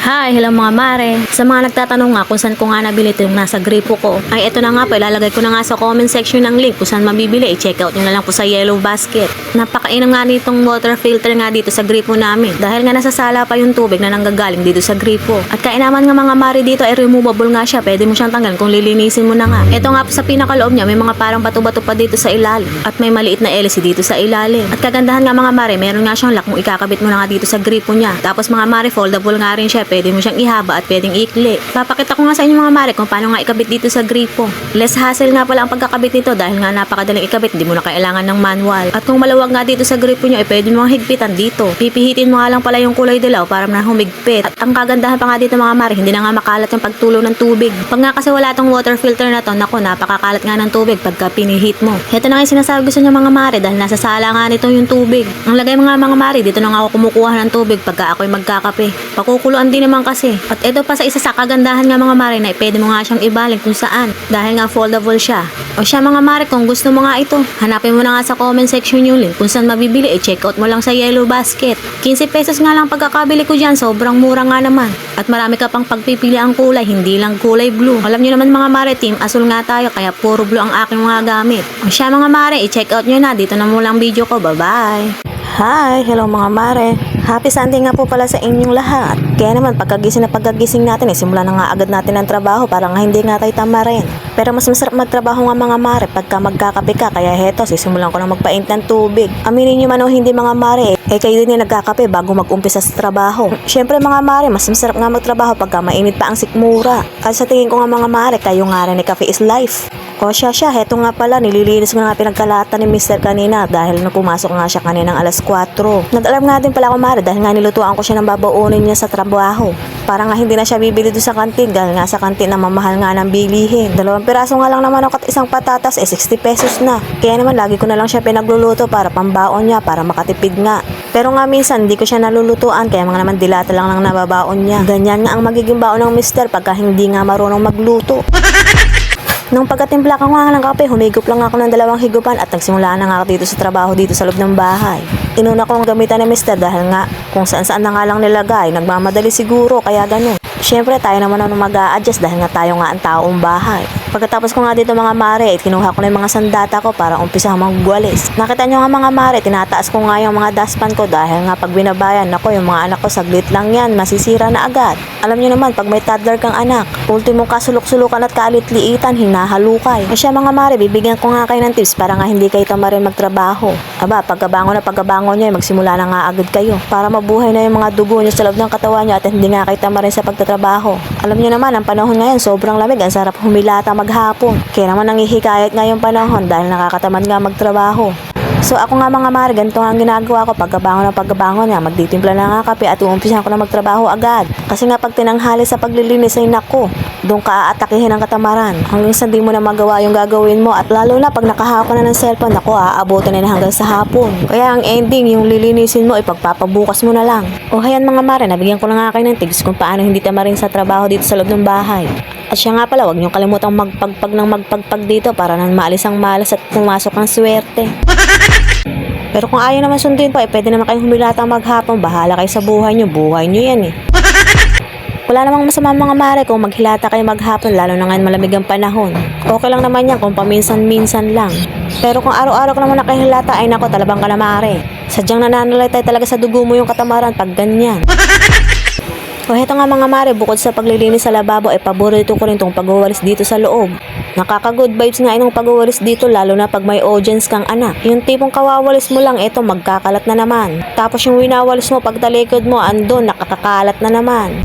Hi, hello mga mare. Sa mga nagtatanong nga kung saan ko nga nabili ito yung nasa gripo ko, ay eto na nga po, ilalagay ko na nga sa comment section ng link kung saan mabibili. I-check out nyo na lang po sa Yellow Basket. Napakainam nga nitong water filter nga dito sa gripo namin dahil nga nasasala pa yung tubig na nanggagaling dito sa gripo. At kainaman nga mga mare dito ay removable nga siya. Pwede mo siyang tanggalin kung lilinisin mo na nga. Ito nga po sa pinakaloob niya, may mga parang bato-bato pa dito sa ilalim at may maliit na LC dito sa ilalim. At kagandahan nga mga mare, meron nga siyang lock mo ikakabit mo na nga dito sa gripo niya. Tapos mga mare, foldable nga rin siya. Pwede mo siyang ihaba at pwedeng ikli. Papakita ko nga sa inyo mga mare kung paano nga ikabit dito sa gripo. Less hassle nga pala ang pagkakabit nito dahil nga napakadaling ikabit, hindi mo na kailangan ng manual. At kung maluwag nga dito sa gripo nyo, ay pwede mo higpitan dito. Pipihitin mo nga lang pala yung kulay dilaw para na humigpit. At ang kagandahan pa nga dito mga mare, hindi na nga makalat yung pagtulo ng tubig. Pag nga kasi wala tong water filter na to, naku, napakakalat nga ng tubig pagka pinihit mo. Ito na nga yung sinasabi ko sa inyo mga mare dahil nasa sala nga nito yung tubig. Ang lagay mga mare, dito na nga ako kumukuha ng tubig pagka ako'y magkakape. Pakukuluan din naman kasi. At ito pa sa isa sa kagandahan nga mga mare na pwede mo nga siyang ibaling kung saan dahil nga foldable siya. O siya mga mare, kung gusto mo nga ito, hanapin mo na nga sa comment section yung link kung saan mabibili. I-check out mo lang sa Yellow Basket. 15 pesos nga lang pagkakabili ko dyan, sobrang mura nga naman. At marami ka pang pagpipili ang kulay, hindi lang kulay blue. Alam nyo naman mga mare, team asul nga tayo kaya puro blue ang aking mga gamit. O siya mga mare, i-check out nyo na. Dito na mo lang video ko. Bye-bye! Hi! Hello mga mare! Happy Sunday nga po pala sa inyong lahat. Kaya naman pagkagising natin, simulan na nga agad natin ang trabaho para nga hindi nga tayo tamarin. Pero mas masarap magtrabaho nga mga mare pagka magkakape ka. Kaya heto, sisimulan ko na magpaint ng tubig. Aminin nyo man o hindi mga mare, kayo din yung nagkakape bago mag-umpisa sa trabaho. Siyempre mga mare, mas masarap nga magtrabaho pagka mainit pa ang sikmura. At sa tingin ko nga mga mare, kayo nga rin ni Cafe is Life. O siya, heto nga pala, nililinis ko na nga pinagkalatan ni Mr. kanina dahil nung pumasok nga siya kaninang alas 4. Nag-alarm nga din pala ako mare dahil nga nilutuan ko siya ng babaunin niya sa trabaho. Para nga hindi na siya bibili doon sa kantin dahil nga sa kantin na mamahal nga ng bilihin. 2 piraso nga lang naman ako at isang patatas 60 pesos na. Kaya naman lagi ko na lang siya pinagluluto para pambaon niya para makatipid nga. Pero nga minsan hindi ko siya nalulutuan kaya mga naman dilata lang nababaon niya. Ganyan nga ang magiging baon ng mister pagka hindi nga marunong magluto. Nung pagkatimpla ko nga ng kape, humigop lang ako ng 2 higupan at nagsimula na nga ako dito sa trabaho dito sa loob ng bahay. Inuna ko ang gamitan ni mister dahil nga kung saan na nga lang nilagay, nagmamadali siguro kaya ganun. Siyempre tayo naman ang mag-a-adjust dahil nga tayo nga ang taong bahay. Pagkatapos ko nga dito mga mare, kinuha ko na yung mga sandata ko para umpisa magwalis. Nakita nyo nga mga mare, tinataas ko nga yung mga dustpan ko dahil nga pag binabayan, nako yung mga anak ko saglit lang yan, masisira na agad. Alam nyo naman, pag may toddler kang anak, ultimong kasulok-sulukan at kalit-liitan, hinahalukay. O siya mga mare, bibigyan ko nga kayo ng tips para nga hindi kayo tamarin magtrabaho. Aba, pagkabangon nyo, magsimula na nga agad kayo para mabuhay na yung mga dugo nyo sa loob ng katawan nyo at hindi nga kayo tamarin sa pagtatrabaho. Alam nyo naman, ang panahon ngayon, sobrang lamig, ang sarap humilata maghapon. Kaya naman nanghihikayat ngayong panahon dahil nakakatamad nga magtrabaho. So ako nga mga mare, ganito nga ang ginagawa ko pagkabangon nga, magtitimpla na nga kape at uumpisahan ko na magtrabaho agad. Kasi nga pag tinanghali sa paglilinis ay nako, doon ka aatakihin ang katamaran. Hanggang sa di mo na magawa yung gagawin mo at lalo na pag nakahapon na ng cellphone, nako aabutin na hanggang sa hapon. Kaya ang ending, yung lilinisin mo, ipagpapabukas mo na lang. O hayan mga mare, nabigyan ko na nga kayo ng tips kung paano hindi tamarin sa trabaho dito sa loob ng bahay. At siya nga pala, huwag niyong kalimutang magpagpag dito para nang maalis ang malas at pumasok ang swerte. Pero kung ayaw naman sundin pa, pwede naman kayong humilata maghapon. Bahala kayo sa buhay nyo yan eh. Wala namang masama mga mare kung maghilata kayo maghapon, lalo na ngayon malamig ang panahon. Okay lang naman yan kung paminsan-minsan lang. Pero kung araw-araw ka naman nakahilata, ay nako, talabang ka na mare. Sadyang nananalaytay talaga sa dugo mo yung katamaran pag ganyan. O heto nga mga mare, bukod sa paglilinis sa lababo ay paborito ko rin itong pagwawalis dito sa loob. Nakaka-good vibes nga itong pagwawalis dito lalo na pag may audience kang anak. Yung tipong kawawalis mo lang, eto magkakalat na naman. Tapos yung winawalis mo pag talikod mo, andun, nakakakalat na naman.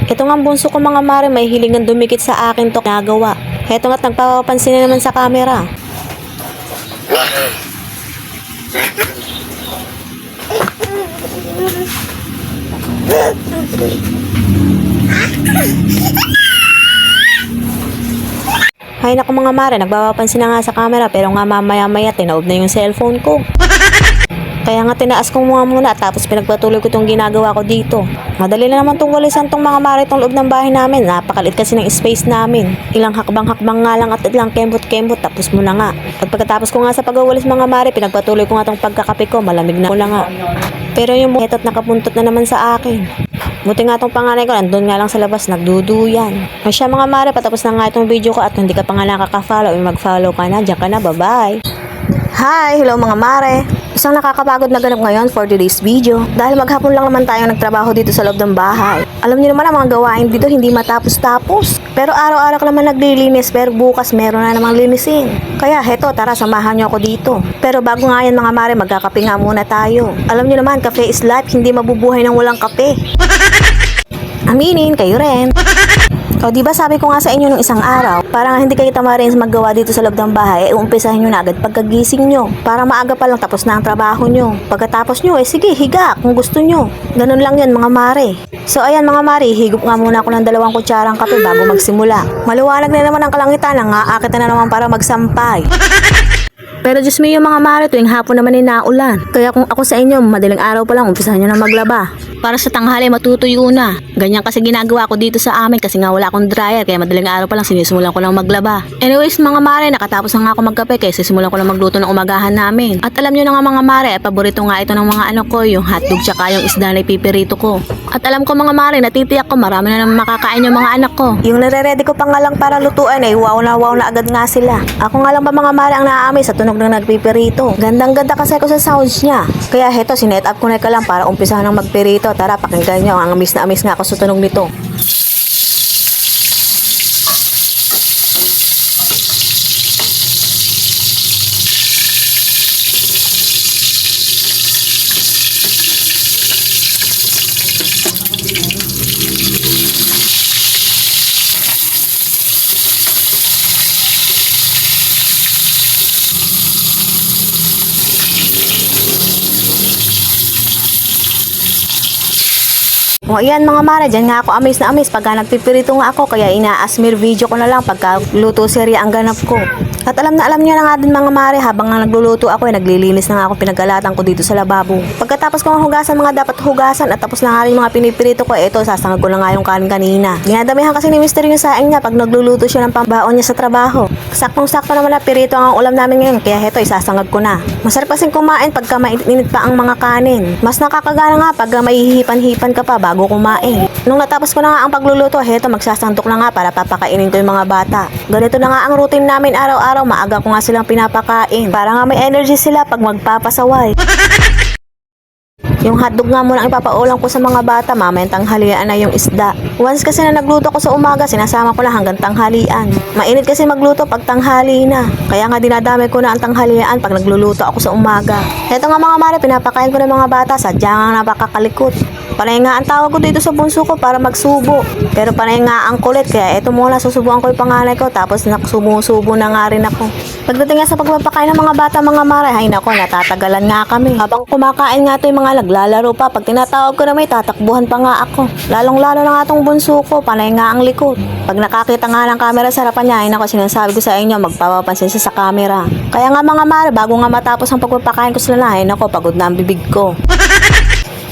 Ito nga bunso ko mga mare, may hilingan dumikit sa akin to nagawa. Heto nga't nagpapapansin na naman sa camera. Hay naku mga mare, nagpapapansin na nga sa camera pero nga mamaya-maya tinaob na yung cellphone ko. Kaya nga tinaas ko muna tapos pinagpatuloy ko itong ginagawa ko dito. Madali na naman itong walisan itong mga mare itong loob ng bahay namin. Napakalit kasi ng space namin. Ilang hakbang-hakbang nga lang at ilang kembot-kembot tapos muna nga. At pagkatapos ko nga sa pagwawalis mga mare, pinagpatuloy ko nga itong pagkakape ko. Malamig na ko na nga. Pero yung meto't nakapuntot na naman sa akin. Buti nga tong panganay ko, nandun nga lang sa labas, nagduduyan. O siya mga mare, patapos na nga itong video ko at kung hindi ka pa nga nakaka-follow, mag-follow ka na, dyan ka na, bye-bye. Hi! Hello mga mare! Isang nakakapagod na ganap ngayon for today's video dahil maghapon lang naman tayong nagtrabaho dito sa loob ng bahay. Alam niyo naman ang mga gawain dito hindi matapos-tapos. Pero araw-araw ka naman naglilinis pero bukas meron na namang linisin. Kaya heto, tara samahan niyo ako dito. Pero bago nga yan mga mare, magkakape nga muna tayo. Alam niyo naman, cafe is life, hindi mabubuhay ng walang kape. Aminin, kayo rin. O diba sabi ko nga sa inyo nung isang araw, para nga hindi kayo tamarin sa maggawa dito sa loob ng bahay, umpisahin nyo na agad pagkagising nyo. Para maaga pa lang tapos na ang trabaho nyo. Pagkatapos nyo, sige, higa kung gusto nyo. Ganun lang yun mga mare. So ayan mga mare, higop nga muna ako ng 2 kutsarang kape bago magsimula. Maluwanag na naman ang kalangitan, nangaakit na naman para magsampay. Pero Diyos me yung mga mare, tuwing hapon naman ay naulan. Kaya kung ako sa inyo, madaling araw pa lang, umpisahan nyo na maglaba. Para sa tanghali, matutuyo na. Ganyan kasi ginagawa ko dito sa amin kasi nga wala akong dryer. Kaya madaling araw pa lang, sinisimulan ko lang maglaba. Anyways mga mare, nakatapos na nga ako magkape kaya sisimulan ko lang magluto ng umagahan namin. At alam nyo na nga mga mare, paborito nga ito ng mga anak ko, yung hotdog tsaka yung isda na ipipirito ko. At alam ko mga mare, natitiyak ko marami na naman makakain yung mga anak ko. Yung nare-ready ko pa nga lang para lutuan ay wow na agad nga sila. Ako nga lang ba mga mare ang naaamoy sa tunog ng nagpipirito. Gandang-ganda kasi ako sa sounds niya. Kaya heto, sinet up ko na ka lang para umpisahan ng magpirito. Tara, pakinggan nyo. Ang amis na amis nga ako sa tunog nito. O ayan mga mare, dyan nga ako amis na amis pagka nagpipirito nga ako kaya ina-asmir video ko na lang pagka luto serya ang ganap ko. At alam nyo na nga din mga mare, habang nga nagluluto ako ay naglilinis na nga ako pinagalatan ko dito sa lababo. Pagkatapos ko nga hugasan mga dapat hugasan at tapos na nga rin mga pinipirito ko, eto sasangag ko na nga yung kanin kanina. Dinadamihan kasi ni Mr. yung saing niya pag nagluluto siya ng pambaon niya sa trabaho. Saktong-sakto naman na pirito ang ulam namin ngayon kaya heto isasangag ko na. Masarap kasing kumain pagka mainit pa ang mga kanin. Mas nakakagana nga pag may hihipan-hipan ka pa bago kumain. Nung natapos ko na nga ang pagluluto, heto magsasantok na nga para papakainin ko yung mga bata. Ganito na nga ang routine namin araw-araw, maaga ko nga silang pinapakain. Para nga may energy sila pag magpapasaway. Yung hotdog nga muna ang ipapaulam ko sa mga bata, mamayang tanghalian na yung isda. Once kasi na nagluto ko sa umaga, sinasama ko na hanggang tanghalian. Mainit kasi magluto pag tanghali na. Kaya nga dinadami ko na ang tanghalian pag nagluluto ako sa umaga. Eto nga mga mare, pinapakain ko ng mga bata, sadya nga napakakalikot. Panay nga ang tawag ko dito sa bunso ko para magsubo. Pero panay nga ang kulit, kaya eto muna susubuan ko yung panganay ko, tapos naksubo-subo na nga rin ako. Pagdating nga sa pagpapakain ng mga bata mga mare, hay nako, natatagalan nga kami. Habang kumakain nga to yung mga naglalaro pa, pag tinatawag ko na may tatakbuhan pa nga ako. Lalong-lalo na nga tong bunso ko, panay nga ang likod. Pag nakakita nga ng camera sa harapan niya, ay nako, sinasabi ko sa inyo, magpapapansin siya sa camera. Kaya nga mga mare, bago nga matapos ang pagpapakain ko sila na, ay nako, pagod na ang bibig ko.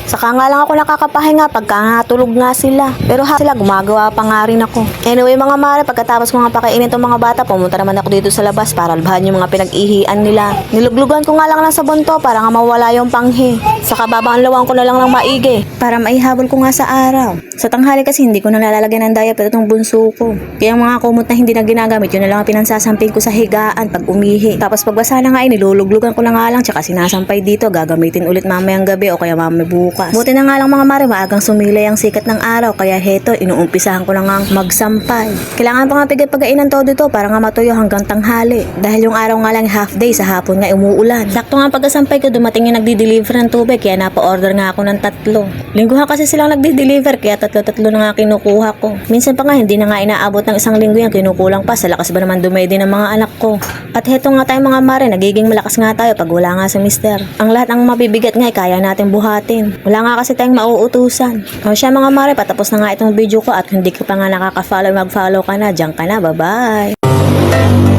Saka nga lang ako nakakapahinga pagka nga tulog nga sila. Pero sila gumagawa pa nga rin ako. Anyway mga mare, pagkatapos ko nga pakainin tong mga bata, pumunta naman ako dito sa labas para albahan yung mga pinag-ihian nila. Niluglugan ko nga lang ng sabon to para nga mawala yung panghi. Saka babanlawan ko na lang ng maigi para maihabol ko nga sa araw. Sa tanghali kasi hindi ko na nalalagyan ng diaper itong bunso ko. Kaya yung mga kumot na hindi na ginagamit, yun na lang ang pinansasamping ko sa higaan pag umihi. Tapos pagbasa na nga niluluglugan ko na nga lang, tsaka sinasampay dito, gagamitin ulit mamayang gabi o kaya mamay bukas. Buti na nga lang mga mare, maagang sumilay ang sikat ng araw, kaya heto, inuumpisahan ko na nga magsampay. Kailangan pa nga pagainan todo ito para nga matuyo hanggang tanghali. Dahil yung araw nga lang half day, sa hapon nga umuulan. Sakto nga pagkasampay ko, dumating yung nagdi-deliver ng tubig, kaya napa-order nga ako ng 3. Lingguhan kasi silang nagdi-deliver, kaya 3 na nga kinukuha ko. Minsan pa nga, hindi na nga inaabot ng 1 linggo yan, kinukulang pa, sa lakas ba naman dumedi ng mga anak ko. At heto nga tayo mga mare, nagiging malakas nga tayo pag wala nga si mister. Ang lahat ng mabibigat nga, kaya natin buhatin. Wala nga kasi tayong mauutusan. O siya mga mare, patapos na nga itong video ko at kung hindi ka pa nga nakaka-follow, mag-follow ka na. Diyan ka na, bye-bye!